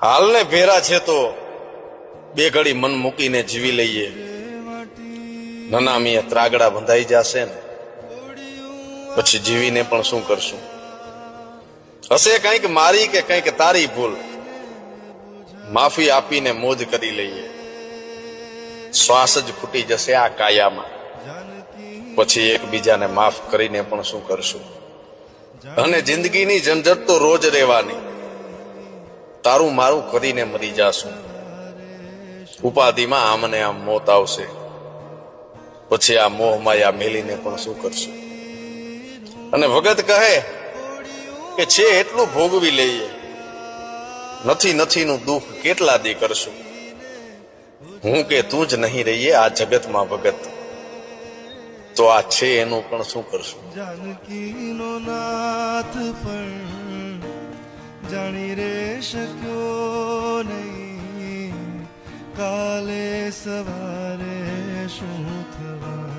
હાલને ભેરા છે તો બે ઘડી મન મૂકીને જીવી લઈએ. નનામીએ ત્રાગડા બંધાઈ જશે ને પછી જીવીને પણ શું કરશું? હશે કંઈક મારી કે કંઈક તારી ભૂલ, માફી આપીને મોજ કરી લઈએ. શ્વાસ જ ખૂટી જશે આ કાયામાં, પછી એકબીજાને માફ કરીને પણ શું કરશું? અને જિંદગીની ઝંઝટ તો રોજ રહેવાની, તારું મારું કરીને મરી જાશું. ઉપાધિમાં આમને આમ મોત આવશે, પછી આ મોહ માયા મેલીને પણ શું કરશું? અને ભગત કહે કે છે એટલું ભોગવી લઈએ, નથી નથીનું દુઃખ કેટલા દી કરશું. હું કે તું જ નહીં રહીએ આ જગતમાં ભગત, તો આ છે એનું પણ શું કરશું? જાનકીનો નાથ પણ જાણી રે શક્યો નહીં, કાલે સવારે શું થવા